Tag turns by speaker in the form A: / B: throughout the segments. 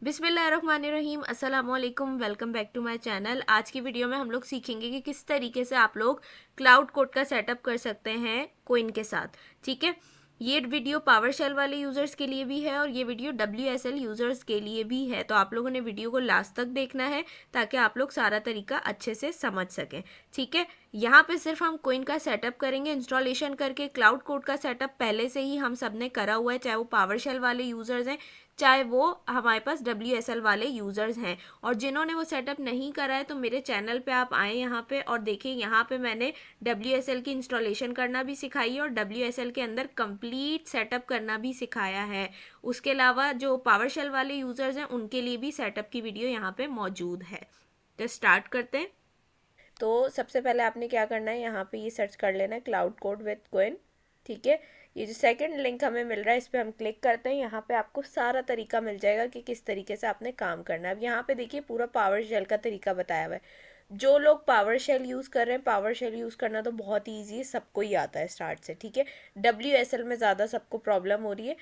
A: बिस्मिल्लाहिर्रहमानिर्रहीम, अस्सलामुअलैकुम, welcome back to my channel. आज की वीडियो में हम लोग सीखेंगे कि किस तरीके से आप लोग क्लाउड कोड का सेटअप कर सकते हैं कोइन के साथ। ठीक है, ये वीडियो पावर शेल वाले यूज़र्स के लिए भी है और ये वीडियो WSL यूज़र्स के लिए भी है, तो आप लोगों ने वीडियो को लास्ट तक देखना है ताकि आप लोग सारा तरीका अच्छे से समझ सकें। ठीक है, यहाँ पे सिर्फ हम कोइन का सेटअप करेंगे, इंस्टॉलेशन करके। क्लाउड कोड का सेटअप पहले से ही हम सब ने करा हुआ है, चाहे वो पावर शेल वाले यूज़र्स हैं चाहे वो हमारे पास WSL वाले यूज़र्स हैं। और जिन्होंने वो सेटअप नहीं करा है तो मेरे चैनल पे आप आएँ यहाँ पे और देखें, यहाँ पे मैंने WSL की इंस्टॉलेशन करना भी सिखाई है और WSL के अंदर कंप्लीट सेटअप करना भी सिखाया है। उसके अलावा जो पावर शेल वाले यूज़र्स हैं उनके लिए भी सेटअप की वीडियो यहाँ पे मौजूद है। तो स्टार्ट करते हैं। तो सबसे पहले आपने क्या करना है, यहाँ पे ये सर्च कर लेना है क्लाउड कोड विद कोइन। ठीक है, ये जो सेकंड लिंक हमें मिल रहा है इस पर हम क्लिक करते हैं। यहाँ पे आपको सारा तरीका मिल जाएगा कि किस तरीके से आपने काम करना है। अब यहाँ पे देखिए पूरा पावर शेल का तरीका बताया हुआ है। जो लोग पावर शेल यूज़ कर रहे हैं, पावर शेल यूज़ करना तो बहुत ही ईजी है, सबको ही आता है स्टार्ट से। ठीक है, WSL में ज़्यादा सबको प्रॉब्लम हो रही है।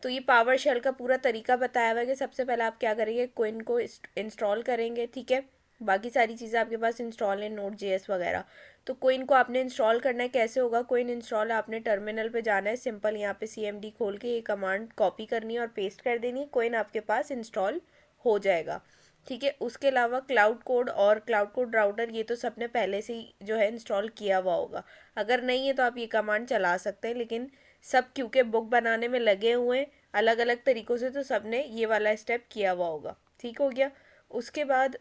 A: तो ये पावर शेल का पूरा तरीका बताया हुआ है कि सबसे पहले आप क्या करेंगे, कोइन को इंस्टॉल करेंगे। ठीक है, बाकी सारी चीज़ें आपके पास इंस्टॉल है, Node.js वगैरह। तो कोइन को आपने इंस्टॉल करना है। कैसे होगा कोइन इंस्टॉल, आपने टर्मिनल पे जाना है, सिंपल यहाँ पे CMD खोल के ये कमांड कॉपी करनी है और पेस्ट कर देनी है, कोइन आपके पास इंस्टॉल हो जाएगा। ठीक है, उसके अलावा क्लाउड कोड और क्लाउड कोड राउटर ये तो सबने पहले से ही जो है इंस्टॉल किया हुआ होगा। अगर नहीं है तो आप ये कमांड चला सकते हैं, लेकिन सब क्योंकि बुक बनाने में लगे हुए हैं अलग अलग तरीक़ों से, तो सबने ये वाला स्टेप किया हुआ होगा। ठीक हो गया। उसके बाद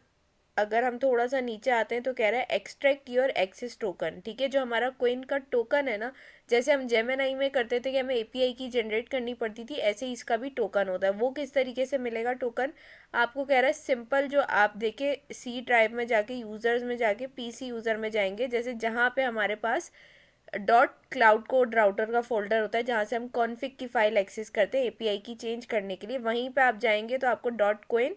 A: अगर हम थोड़ा सा नीचे आते हैं तो कह रहा है एक्सट्रैक्ट योर एक्सेस टोकन। ठीक है, जो हमारा कोइन का टोकन है ना, जैसे हम जेमिनाई में करते थे कि हमें API की जनरेट करनी पड़ती थी, ऐसे ही इसका भी टोकन होता है। वो किस तरीके से मिलेगा टोकन, आपको कह रहा है सिंपल, जो आप देखे C ड्राइव में जाके, यूज़र्स में जाके, PC यूज़र में जाएंगे, जैसे जहाँ पे हमारे पास डॉट क्लाउड कोड राउटर का फोल्डर होता है जहाँ से हम कॉन्फ़िग की फ़ाइल एक्सेस करते हैं API की चेंज करने के लिए, वहीं पे आप जाएंगे तो आपको डॉट कोइन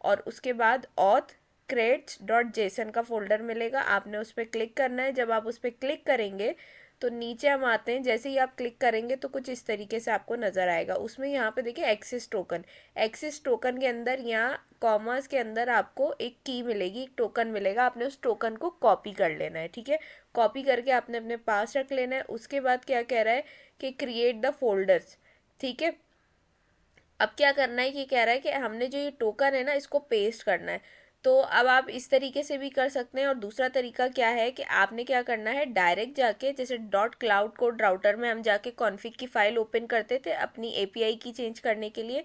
A: और उसके बाद ऑथ creates.json का फोल्डर मिलेगा। आपने उस पर क्लिक करना है। जब आप उस पर क्लिक करेंगे तो नीचे हम आते हैं, जैसे ही आप क्लिक करेंगे तो कुछ इस तरीके से आपको नज़र आएगा। उसमें यहाँ पे देखिए एक्सेस टोकन, एक्सेस टोकन के अंदर यहाँ कॉमर्स के अंदर आपको एक की मिलेगी, एक टोकन मिलेगा। आपने उस टोकन को कॉपी कर लेना है। ठीक है, कॉपी करके आपने अपने पास रख लेना है। उसके बाद क्या कह रहा है कि क्रिएट द फोल्डर्स। ठीक है, अब क्या करना है कि कह रहा है कि हमने जो ये टोकन है ना इसको पेस्ट करना है। तो अब आप इस तरीके से भी कर सकते हैं। और दूसरा तरीका क्या है कि आपने क्या करना है, डायरेक्ट जाके, जैसे डॉट क्लाउड कोड राउटर में हम जाके कॉन्फ़िग की फ़ाइल ओपन करते थे अपनी API की चेंज करने के लिए,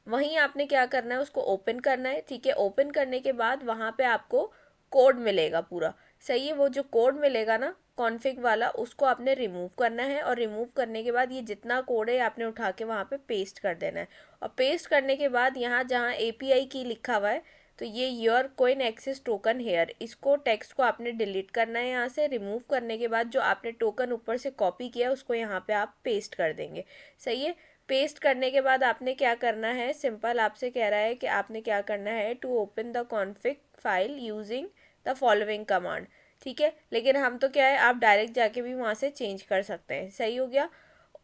A: वहीं आपने क्या करना है, उसको ओपन करना है। ठीक है, ओपन करने के बाद वहाँ पे आपको कोड मिलेगा पूरा। सही है, वो जो कोड मिलेगा ना कॉन्फ़िग वाला, उसको आपने रिमूव करना है और रिमूव करने के बाद ये जितना कोड है आपने उठा के वहाँ पे पेस्ट कर देना है। और पेस्ट करने के बाद यहाँ जहाँ API की लिखा हुआ है तो ये your coin access token here, इसको टेक्स्ट को आपने डिलीट करना है। यहाँ से रिमूव करने के बाद जो आपने टोकन ऊपर से कॉपी किया उसको यहाँ पे आप पेस्ट कर देंगे। सही है, पेस्ट करने के बाद आपने क्या करना है, सिंपल आपसे कह रहा है कि आपने क्या करना है, to open the config file using the following command. ठीक है, लेकिन हम तो क्या है, आप डायरेक्ट जाके भी वहाँ से चेंज कर सकते हैं। सही हो गया।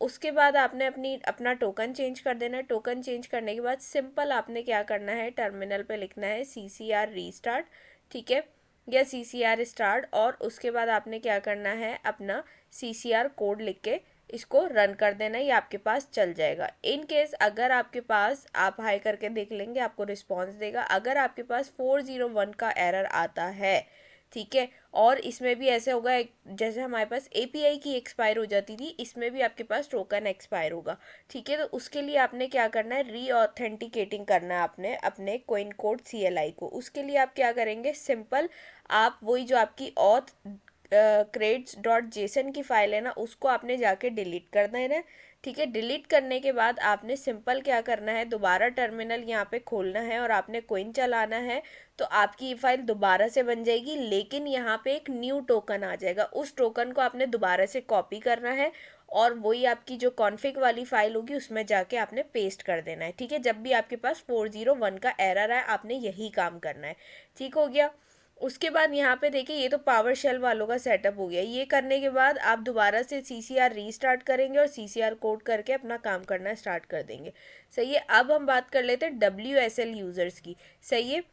A: उसके बाद आपने अपना टोकन चेंज कर देना है। टोकन चेंज करने के बाद सिंपल आपने क्या करना है, टर्मिनल पे लिखना है CCR रीस्टार्ट। ठीक है, या CCR स्टार्ट, और उसके बाद आपने क्या करना है, अपना CCR कोड लिख के इसको रन कर देना, ये आपके पास चल जाएगा। इन केस अगर आपके पास, आप हाई करके देख लेंगे आपको रिस्पॉन्स देगा, अगर आपके पास 401 का एरर आता है, ठीक है, और इसमें भी ऐसे होगा जैसे हमारे पास API की एक्सपायर हो जाती थी, इसमें भी आपके पास टोकन एक्सपायर होगा। ठीक है, तो उसके लिए आपने क्या करना है, री ऑथेंटिकेटिंग करना है आपने अपने कोइन कोड CLI को। उसके लिए आप क्या करेंगे, सिंपल आप वही जो आपकी ऑथ creates.json की फ़ाइल है ना, उसको आपने जाके डिलीट कर देना है। ठीक है, डिलीट करने के बाद आपने सिंपल क्या करना है, दोबारा टर्मिनल यहाँ पे खोलना है और आपने कोइन चलाना है। तो आपकी ये फाइल दोबारा से बन जाएगी, लेकिन यहाँ पे एक न्यू टोकन आ जाएगा। उस टोकन को आपने दोबारा से कॉपी करना है और वही आपकी जो कॉन्फ़िग वाली फाइल होगी उसमें जाके आपने पेस्ट कर देना है। ठीक है, जब भी आपके पास 401 का एरर आए आपने यही काम करना है। ठीक हो गया। उसके बाद यहाँ पे देखिए ये तो पावर शेल वालों का सेटअप हो गया। ये करने के बाद आप दोबारा से CCR रीस्टार्ट करेंगे और CCR कोड करके अपना काम करना स्टार्ट कर देंगे। सही है। अब हम बात कर लेते हैं WSL यूज़र्स की। सही है।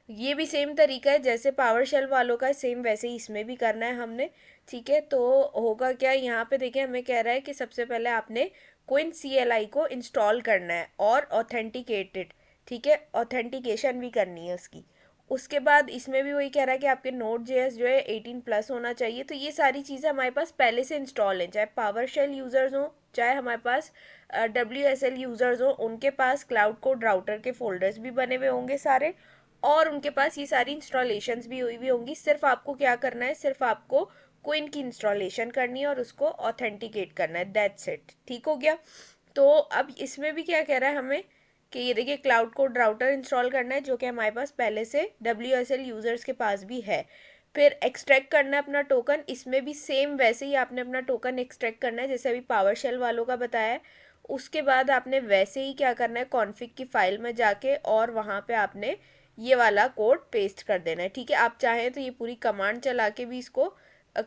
A: ये भी सेम तरीका है जैसे पावर शेल वालों का, सेम वैसे ही इसमें भी करना है हमने। ठीक है, तो होगा क्या, यहाँ पे देखिए हमें कह रहा है कि सबसे पहले आपने कोइन CLI को इंस्टॉल करना है और ऑथेंटिकेटेड, ठीक है, ऑथेंटिकेशन भी करनी है उसकी। उसके बाद इसमें भी वही कह रहा है कि आपके Node.js जो है 18+ होना चाहिए। तो ये सारी चीज़ें हमारे पास पहले से इंस्टॉल हैं, चाहे पावर शेल यूज़र्स हो चाहे हमारे पास WSL यूज़र्स हो, उनके पास क्लाउड कोड राउटर के फोल्डर्स भी बने हुए होंगे सारे, और उनके पास ये सारी इंस्टॉलेशंस भी हुई होंगी। सिर्फ आपको क्या करना है, सिर्फ आपको क्विन की इंस्टॉलेशन करनी है और उसको ऑथेंटिकेट करना है, दैट्स इट। ठीक हो गया। तो अब इसमें भी क्या कह रहा है हमें कि ये देखिए क्लाउड कोड राउटर इंस्टॉल करना है, जो कि हमारे पास पहले से WSL यूज़र्स के पास भी है। फिर एक्सट्रैक्ट करना है अपना टोकन। इसमें भी सेम वैसे ही आपने अपना टोकन एक्सट्रैक्ट करना है जैसे अभी पावर शेल वालों का बताया है। उसके बाद आपने वैसे ही क्या करना है, कॉन्फ़िग की फाइल में जाके और वहाँ पे आपने ये वाला कोड पेस्ट कर देना है। ठीक है, आप चाहें तो ये पूरी कमांड चला के भी इसको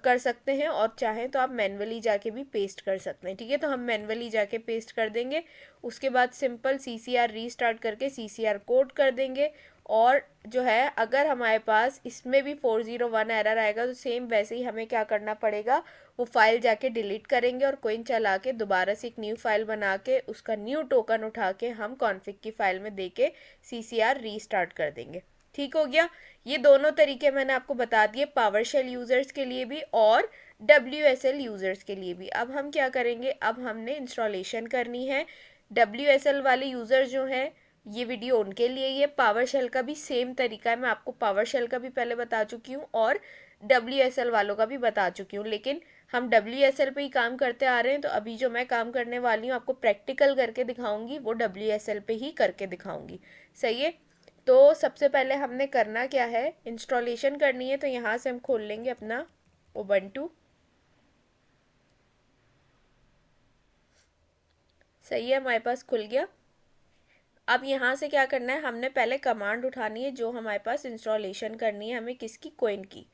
A: कर सकते हैं और चाहें तो आप मैन्युअली जाके भी पेस्ट कर सकते हैं। ठीक है, तो हम मैन्युअली जाके पेस्ट कर देंगे। उसके बाद सिंपल CCR रीस्टार्ट करके CCR कोड कर देंगे। और जो है अगर हमारे पास इसमें भी 401 एरर आएगा तो सेम वैसे ही हमें क्या करना पड़ेगा, वो फाइल जाके डिलीट करेंगे और कोइन चला के दोबारा से एक न्यू फाइल बना के उसका न्यू टोकन उठा के हम कॉन्फ़िग की फाइल में दे के CCR रीस्टार्ट कर देंगे। ठीक हो गया। ये दोनों तरीके मैंने आपको बता दिए, पावर शेल यूज़र्स के लिए भी और WSL यूज़र्स के लिए भी। अब हम क्या करेंगे, अब हमने इंस्टॉलेशन करनी है। WSL वाले यूज़र्स जो हैं, ये वीडियो उनके लिए ही है। पावर शेल का भी सेम तरीका है, मैं आपको पावर शेल का भी पहले बता चुकी हूँ और WSL वालों का भी बता चुकी हूँ, लेकिन हम WSL पे ही काम करते आ रहे हैं। तो अभी जो मैं काम करने वाली हूँ आपको प्रैक्टिकल करके दिखाऊंगी, वो WSL पे ही करके दिखाऊंगी। सही है। तो सबसे पहले हमने करना क्या है, इंस्टॉलेशन करनी है। तो यहाँ से हम खोल लेंगे अपना Ubuntu। सही है, हमारे पास खुल गया। अब यहाँ से क्या करना है, हमने पहले कमांड उठानी है जो हमारे पास इंस्टॉलेशन करनी है हमें, किसकी, कोइन की।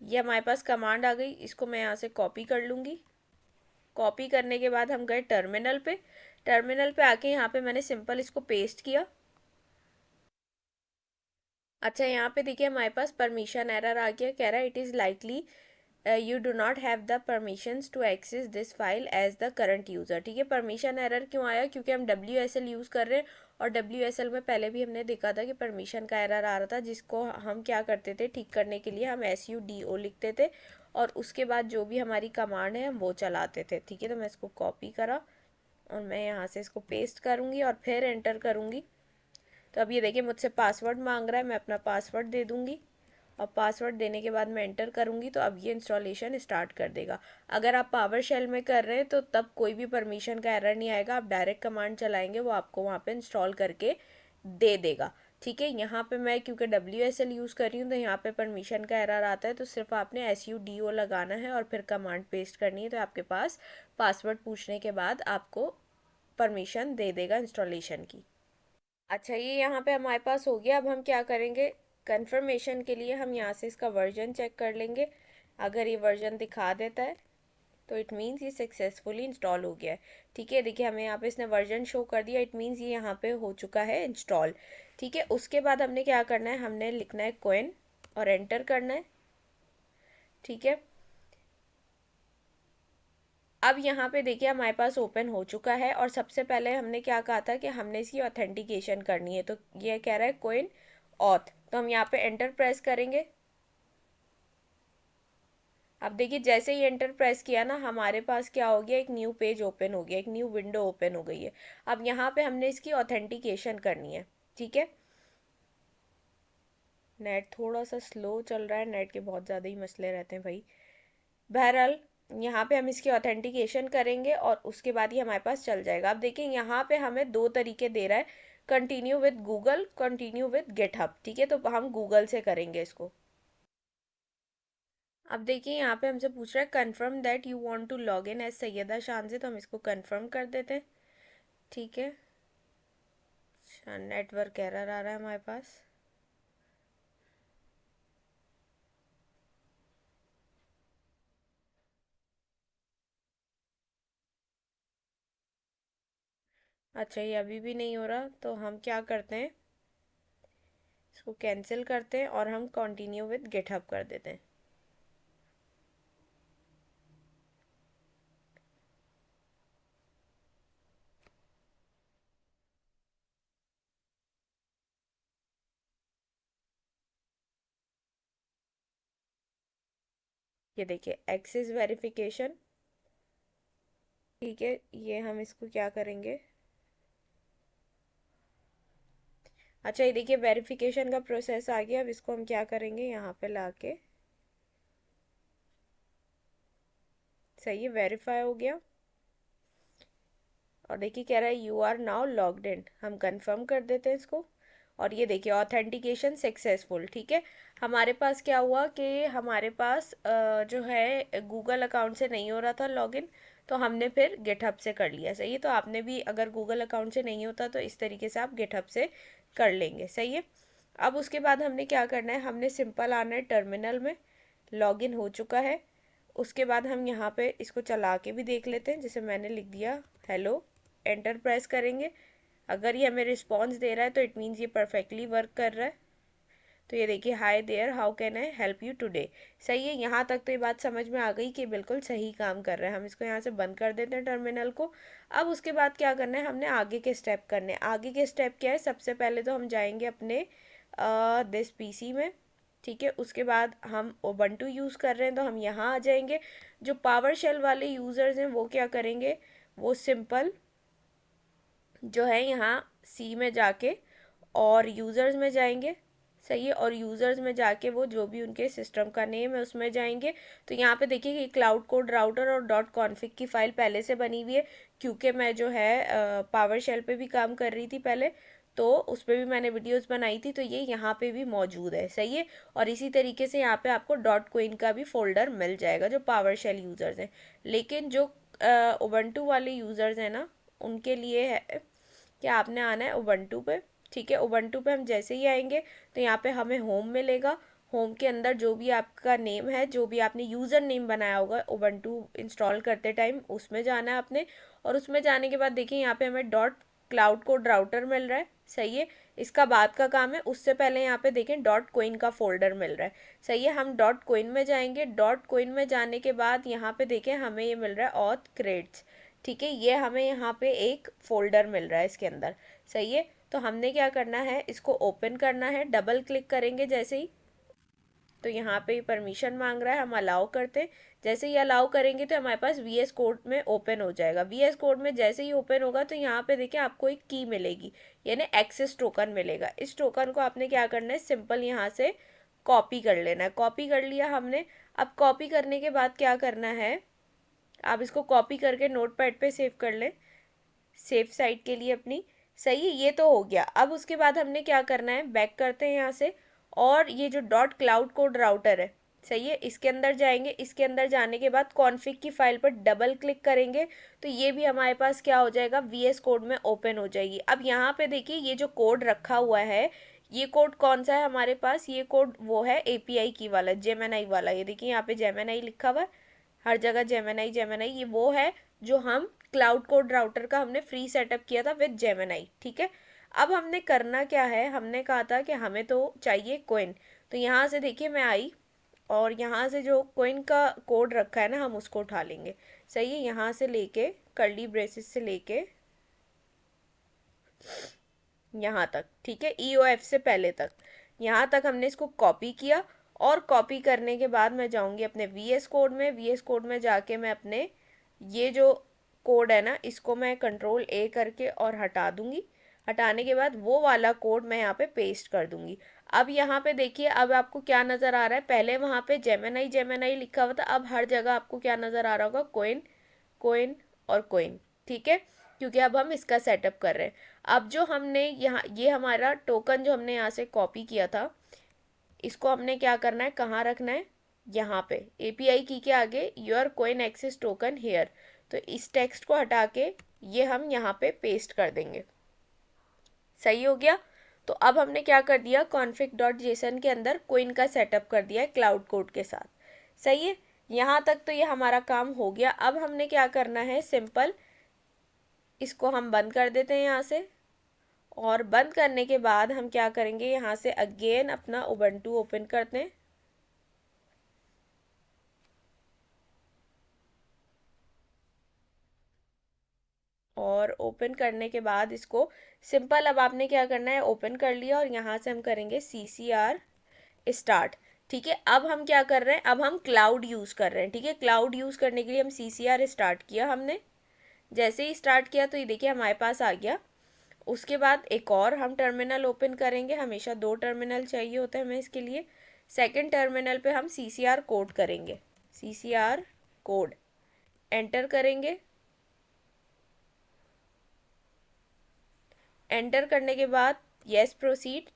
A: ये हमारे पास कमांड आ गई, इसको मैं यहाँ से कॉपी कर लूँगी। कॉपी करने के बाद हम गए टर्मिनल पे। टर्मिनल पे आके यहाँ पे मैंने सिंपल इसको पेस्ट किया। अच्छा, यहाँ पे देखिए हमारे पास परमिशन एरर आ गया, कह रहा है it is likely you do not have the permissions to access this file as the current user. ठीक है, परमिशन एरर क्यों आया, क्योंकि हम WSL यूज़ कर रहे हैं और WSL में पहले भी हमने देखा था कि परमिशन का एरर आ रहा था, जिसको हम क्या करते थे, ठीक करने के लिए हम SUDO लिखते थे और उसके बाद जो भी हमारी कमांड है हम वो चलाते थे। ठीक है, तो मैं इसको कॉपी करा और मैं यहाँ से इसको पेस्ट करूँगी और फिर एंटर करूँगी। तो अब ये देखिए मुझसे पासवर्ड मांग रहा है, मैं अपना पासवर्ड दे दूँगी और पासवर्ड देने के बाद मैं एंटर करूँगी तो अब ये इंस्टॉलेशन स्टार्ट कर देगा। अगर आप पावर शेल में कर रहे हैं तो तब कोई भी परमिशन का एरर नहीं आएगा, आप डायरेक्ट कमांड चलाएंगे वो आपको वहाँ पे इंस्टॉल करके दे देगा। ठीक है, यहाँ पे मैं क्योंकि WSL यूज़ कर रही हूँ तो यहाँ पे परमिशन का एरर आता है, तो सिर्फ आपने SUDO लगाना है और फिर कमांड पेस्ट करनी है, तो आपके पास पासवर्ड पूछने के बाद आपको परमिशन दे देगा इंस्टॉलेशन की। अच्छा, ये यहाँ पे हमारे पास हो गया। अब हम क्या करेंगे, कंफर्मेशन के लिए हम यहाँ से इसका वर्जन चेक कर लेंगे। अगर ये वर्जन दिखा देता है तो इट मीन्स ये सक्सेसफुली इंस्टॉल हो गया है। ठीक है, देखिए हमें यहाँ पे इसने वर्जन शो कर दिया, इट मीन्स ये यहाँ पे हो चुका है इंस्टॉल। ठीक है, उसके बाद हमने क्या करना है, हमने लिखना है कोइन और एंटर करना है। ठीक है, अब यहाँ पे देखिए हमारे पास ओपन हो चुका है और सबसे पहले हमने क्या कहा था कि हमने इसकी ऑथेंटिकेशन करनी है, तो ये कह रहा है कोइन ऑथ, तो हम यहाँ पे एंटर प्रेस करेंगे। अब देखिए जैसे ही एंटर प्रेस किया ना, हमारे पास क्या हो गया, एक न्यू पेज ओपन हो गया, एक न्यू विंडो ओपन हो गई है। अब यहाँ पे हमने इसकी ऑथेंटिकेशन करनी है। ठीक है, नेट थोड़ा सा स्लो चल रहा है, नेट के बहुत ज़्यादा ही मसले रहते हैं भाई। बहरहाल यहाँ पे हम इसकी ऑथेंटिकेशन करेंगे और उसके बाद ही हमारे पास चल जाएगा। अब देखिए यहाँ पे हमें दो तरीके दे रहा है, continue with Google, continue with GitHub. ठीक है, तो हम गूगल से करेंगे इसको। अब देखिए यहाँ पे हमसे पूछ रहा है confirm that you want to log in as Syeda Shan से, तो हम इसको कन्फर्म कर देते हैं। ठीक है, नेटवर्क एरर आ रहा है हमारे पास। अच्छा, ये अभी भी नहीं हो रहा, तो हम क्या करते हैं, इसको कैंसिल करते हैं और हम कंटिन्यू विद गिटहब कर देते हैं। ये देखिए एक्सेस वेरिफिकेशन, ठीक है, ये हम इसको क्या करेंगे, अच्छा ये देखिए वेरिफिकेशन का प्रोसेस आ गया। अब इसको हम क्या करेंगे, यहाँ पे लाके, सही है, वेरीफाई हो गया। और देखिए कह रहा है you are now logged in, हम कंफर्म कर देते हैं इसको। और ये देखिए ऑथेंटिकेशन सक्सेसफुल, ठीक है। हमारे पास क्या हुआ कि हमारे पास जो है गूगल अकाउंट से नहीं हो रहा था लॉगिन, तो हमने फिर गिटहब से कर लिया। सही है, तो आपने भी अगर गूगल अकाउंट से नहीं होता तो इस तरीके से आप गिटहब से कर लेंगे। सही है। अब उसके बाद हमने क्या करना है, हमने सिंपल आना है टर्मिनल में, लॉगिन हो चुका है। उसके बाद हम यहाँ पे इसको चला के भी देख लेते हैं, जैसे मैंने लिख दिया हेलो, एंटर प्रेस करेंगे। अगर ये हमें रिस्पॉन्स दे रहा है तो इट मीन्स ये परफेक्टली वर्क कर रहा है। तो ये देखिए hi there, how can I help you today. सही है, यहाँ तक तो ये बात समझ में आ गई कि बिल्कुल सही काम कर रहा है। हम इसको यहाँ से बंद कर देते हैं टर्मिनल को। अब उसके बाद क्या करना है, हमने आगे के स्टेप करने हैं। आगे के स्टेप क्या है, सबसे पहले तो हम जाएंगे अपने दिस पीसी में, ठीक है। उसके बाद हम उबंटू यूज़ कर रहे हैं तो हम यहाँ आ जाएंगे। जो पावर शेल वाले यूज़र्स हैं वो क्या करेंगे, वो सिंपल जो है यहाँ सी में जाके और यूज़र्स में जाएंगे। सही है, और यूज़र्स में जाके वो जो भी उनके सिस्टम का नेम है उसमें जाएंगे। तो यहाँ पे देखिए कि क्लाउड कोड राउटर और डॉट कॉन्फ़िग की फ़ाइल पहले से बनी हुई है, क्योंकि मैं जो है पावर शेल पे भी काम कर रही थी पहले, तो उस पर भी मैंने वीडियोस बनाई थी, तो ये यहाँ पे भी मौजूद है। सही है, और इसी तरीके से यहाँ पे आपको डॉट कोइन का भी फोल्डर मिल जाएगा जो पावर शेल यूज़र्स हैं। लेकिन जो उबंटू वाले यूज़र्स हैं ना, उनके लिए है कि आपने आना है उबंटू पे, ठीक है। उबंटू पे हम जैसे ही आएंगे तो यहाँ पे हमें होम मिलेगा। होम के अंदर जो भी आपका नेम है, जो भी आपने यूज़र नेम बनाया होगा उबंटू इंस्टॉल करते टाइम, उसमें जाना है आपने। और उसमें जाने के बाद देखिए यहाँ पे हमें डॉट क्लाउड कोड राउटर मिल रहा है। सही है, इसका बाद का काम है। उससे पहले यहाँ पे देखें डॉट कोइन का फोल्डर मिल रहा है। सही है, हम डॉट कोइन में जाएंगे। डॉट कोइन में जाने के बाद यहाँ पे देखें हमें ये मिल रहा है ऑथ क्रेड्स, ठीक है। ये हमें यहाँ पे एक फोल्डर मिल रहा है इसके अंदर। सही है, तो हमने क्या करना है, इसको ओपन करना है। डबल क्लिक करेंगे जैसे ही, तो यहाँ पे परमिशन मांग रहा है, हम अलाउ करते हैं। जैसे ही अलाउ करेंगे तो हमारे पास वी एस कोड में ओपन हो जाएगा। वी एस कोड में जैसे ही ओपन होगा तो यहाँ पे देखिए आपको एक की मिलेगी, यानी एक्सेस टोकन मिलेगा। इस टोकन को आपने क्या करना है, सिंपल यहाँ से कॉपी कर लेना है। कॉपी कर लिया हमने। अब कॉपी करने के बाद क्या करना है, आप इसको कॉपी करके नोट पैड पे सेव कर लें, सेफ साइड के लिए अपनी। सही है, ये तो हो गया। अब उसके बाद हमने क्या करना है, बैक करते हैं यहाँ से, और ये जो डॉट क्लाउड कोड राउटर है, सही है, इसके अंदर जाएंगे। इसके अंदर जाने के बाद कॉन्फ़िग की फाइल पर डबल क्लिक करेंगे तो ये भी हमारे पास क्या हो जाएगा, वी एस कोड में ओपन हो जाएगी। अब यहाँ पे देखिए ये जो कोड रखा हुआ है, ये कोड कौन सा है हमारे पास, ये कोड वो है एपीआई की वाला, जेमिनी वाला। ये देखिए यहाँ पे जेमिनी लिखा हुआ है, हर जगह जेमिनी जेमिनी, ये वो है जो हम क्लाउड कोड राउटर का हमने फ्री सेटअप किया था विद जेमिनी, ठीक है। अब हमने करना क्या है, हमने कहा था कि हमें तो चाहिए कोइन। तो यहाँ से देखिए मैं आई और यहाँ से जो कोइन का कोड रखा है ना, हम उसको उठा लेंगे। सही है, यहाँ से लेके कर्ली ब्रेसेस से लेके यहाँ तक, ठीक है, EOF से पहले तक, यहाँ तक हमने इसको कॉपी किया। और कॉपी करने के बाद मैं जाऊँगी अपने VS कोड में। VS कोड में जाके मैं अपने ये जो कोड है ना, इसको मैं कंट्रोल A करके और हटा दूंगी। हटाने के बाद वो वाला कोड मैं यहाँ पे पेस्ट कर दूंगी। अब यहाँ पे देखिए, अब आपको क्या नज़र आ रहा है, पहले वहाँ पे जेमिनी जेमिनी लिखा हुआ था, अब हर जगह आपको क्या नज़र आ रहा होगा, कोइन कोइन और कोइन, ठीक है, क्योंकि अब हम इसका सेटअप कर रहे हैं। अब जो हमने यहाँ, ये हमारा टोकन जो हमने यहाँ से कॉपी किया था, इसको हमने क्या करना है, कहाँ रखना है, यहाँ पे एपीआई की के आगे your coin access token here. तो इस टेक्स्ट को हटा के ये हम यहाँ पे पेस्ट कर देंगे। सही हो गया। तो अब हमने क्या कर दिया, config.json के अंदर कोइन का सेटअप कर दिया है क्लाउड कोड के साथ। सही है, यहाँ तक तो ये हमारा काम हो गया। अब हमने क्या करना है, सिंपल इसको हम बंद कर देते हैं यहाँ से। और बंद करने के बाद हम क्या करेंगे, यहाँ से अगेन अपना उबंटू ओपन करते हैं। और ओपन करने के बाद इसको सिंपल, अब आपने क्या करना है, ओपन कर लिया और यहाँ से हम करेंगे CCR स्टार्ट। ठीक है, अब हम क्या कर रहे हैं, अब हम क्लाउड यूज़ कर रहे हैं। ठीक है, क्लाउड यूज़ करने के लिए हम CCR स्टार्ट किया हमने। जैसे ही स्टार्ट किया तो ये देखिए हमारे पास आ गया। उसके बाद एक और हम टर्मिनल ओपन करेंगे, हमेशा 2 टर्मिनल चाहिए होता है हमें इसके लिए। सेकंड टर्मिनल पे हम CCR कोड करेंगे, CCR कोड एंटर करेंगे। एंटर करने के बाद यस प्रोसीड,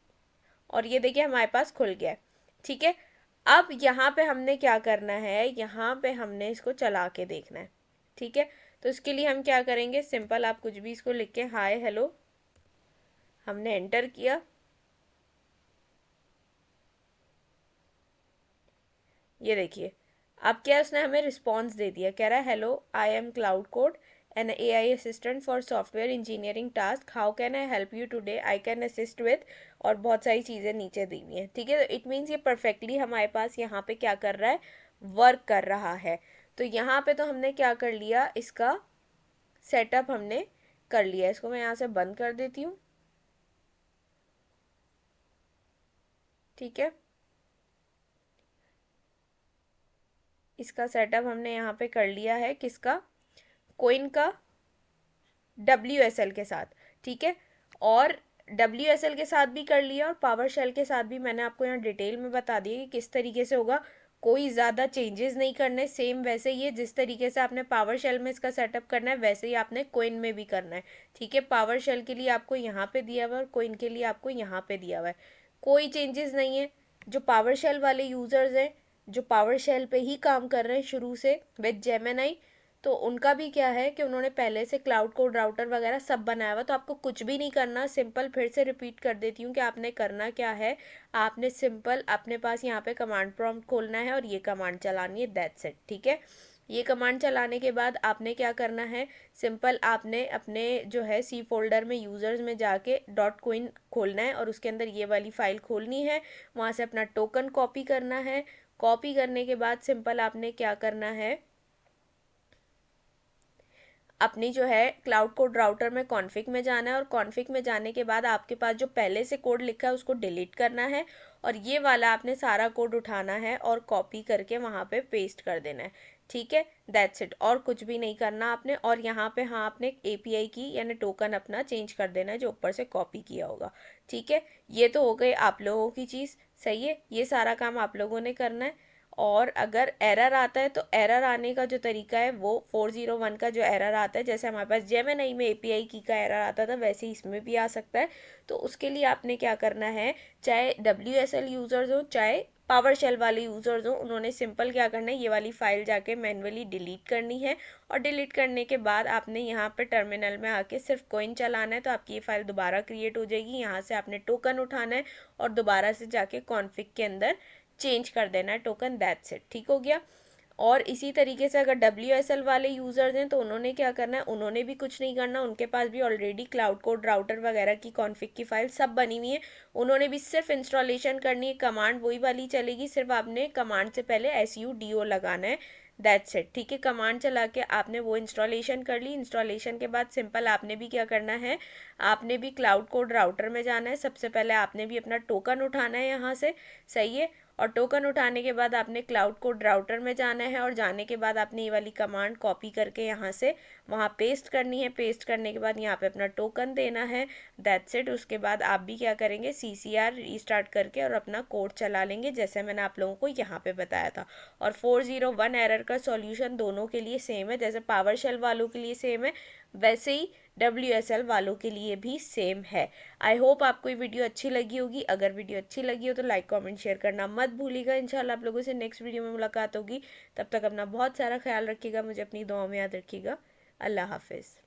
A: और ये देखिए हमारे पास खुल गया है। ठीक है, अब यहाँ पे हमने क्या करना है, यहाँ पे हमने इसको चला के देखना है। ठीक है, तो इसके लिए हम क्या करेंगे, सिंपल आप कुछ भी इसको लिख के हाय हेलो हमने एंटर किया। ये देखिए अब क्या उसने हमें रिस्पॉन्स दे दिया, कह रहा है hello I am Claude Code an AI assistant for software engineering task, how can I help you today, I can assist with, और बहुत सारी चीज़ें नीचे दी हुई हैं। ठीक है, तो इट मीन्स ये परफेक्टली हमारे पास यहाँ पे क्या कर रहा है, वर्क कर रहा है। तो यहाँ पे तो हमने क्या कर लिया, इसका सेटअप हमने कर लिया। इसको मैं यहाँ से बंद कर देती हूँ। ठीक है, इसका सेटअप हमने यहाँ पे कर लिया है, किसका, कोइन का WSL के साथ। ठीक है, और WSL के साथ भी कर लिया और पावर शेल के साथ भी मैंने आपको यहाँ डिटेल में बता दिया कि किस तरीके से होगा। कोई ज़्यादा चेंजेस नहीं करने, सेम वैसे ही है जिस तरीके से आपने पावर शेल में इसका सेटअप करना है वैसे ही आपने कोइन में भी करना है। ठीक है, पावर शेल के लिए आपको यहाँ पे दिया हुआ है और कोइन के लिए आपको यहाँ पे दिया हुआ है, कोई चेंजेस नहीं है। जो पावर शेल वाले यूज़र्स हैं, जो पावर शेल पे ही काम कर रहे हैं शुरू से विद जेमिनी, तो उनका भी क्या है कि उन्होंने पहले से क्लाउड कोड राउटर वगैरह सब बनाया हुआ, तो आपको कुछ भी नहीं करना। सिंपल फिर से रिपीट कर देती हूँ कि आपने करना क्या है, आपने सिंपल अपने पास यहाँ पे कमांड प्रॉम्प्ट खोलना है और ये कमांड चलानी है, दैट्स इट। ठीक है, ये कमांड चलाने के बाद आपने क्या करना है, सिंपल आपने अपने जो है C फोल्डर में यूज़र्स में जाके .coin खोलना है और उसके अंदर ये वाली फाइल खोलनी है, वहाँ से अपना टोकन कॉपी करना है। कॉपी करने के बाद सिंपल आपने क्या करना है, अपनी जो है क्लाउड कोड राउटर में कॉन्फ़िग में जाना है और कॉन्फ़िग में जाने के बाद आपके पास जो पहले से कोड लिखा है उसको डिलीट करना है और ये वाला आपने सारा कोड उठाना है और कॉपी करके वहाँ पे पेस्ट कर देना है। ठीक है, दैट्स इट, और कुछ भी नहीं करना आपने। और यहाँ पे हाँ आपने API की यानी टोकन अपना चेंज कर देना है जो ऊपर से कॉपी किया होगा। ठीक है, ये तो हो गई आप लोगों की चीज़, सही है, ये सारा काम आप लोगों ने करना है। और अगर एरर आता है तो एरर आने का जो तरीका है वो 401 का जो एरर आता है, जैसे हमारे पास जेमिनी में API की का एरर आता था वैसे ही इसमें भी आ सकता है। तो उसके लिए आपने क्या करना है, चाहे WSL यूज़र्स हो चाहे पावर शेल वाले यूज़र्स हो, उन्होंने सिंपल क्या करना है, ये वाली फाइल जाके मैन्युअली डिलीट करनी है और डिलीट करने के बाद आपने यहाँ पे टर्मिनल में आके सिर्फ कोइन चलाना है तो आपकी ये फाइल दोबारा क्रिएट हो जाएगी। यहाँ से आपने टोकन उठाना है और दोबारा से जाके कॉन्फ़िग के अंदर चेंज कर देना है टोकन, दैट्स इट। ठीक हो गया। और इसी तरीके से अगर WSL वाले यूज़र्स हैं तो उन्होंने क्या करना है, उन्होंने भी कुछ नहीं करना, उनके पास भी ऑलरेडी क्लाउड कोड राउटर वगैरह की कॉन्फ़िग की फाइल सब बनी हुई है, उन्होंने भी सिर्फ इंस्टॉलेशन करनी है, कमांड वही वाली चलेगी, सिर्फ आपने कमांड से पहले SUDO लगाना है, दैट्स इट। ठीक है, कमांड चला के आपने वो इंस्टॉलेशन कर ली। इंस्टॉलेशन के बाद सिंपल आपने भी क्या करना है, आपने भी क्लाउड कोड राउटर में जाना है, सबसे पहले आपने भी अपना टोकन उठाना है यहाँ से, सही है, और टोकन उठाने के बाद आपने क्लाउड कोड राउटर में जाना है और जाने के बाद आपने ये वाली कमांड कॉपी करके यहाँ से वहाँ पेस्ट करनी है। पेस्ट करने के बाद यहाँ पे अपना टोकन देना है, दैट्स इट। उसके बाद आप भी क्या करेंगे, CCR रीस्टार्ट करके और अपना कोड चला लेंगे जैसे मैंने आप लोगों को यहाँ पे बताया था। और 401 एरर का सॉल्यूशन दोनों के लिए सेम है, जैसे पावर शेल वालों के लिए सेम है वैसे ही WSL वालों के लिए भी सेम है। आई होप आपको ये वीडियो अच्छी लगी होगी। अगर वीडियो अच्छी लगी हो तो लाइक कमेंट शेयर करना मत भूलिएगा। इंशाल्लाह आप लोगों से नेक्स्ट वीडियो में मुलाकात होगी। तब तक अपना बहुत सारा ख्याल रखिएगा, मुझे अपनी दुआओं में याद रखिएगा। अल्लाह हाफिज़।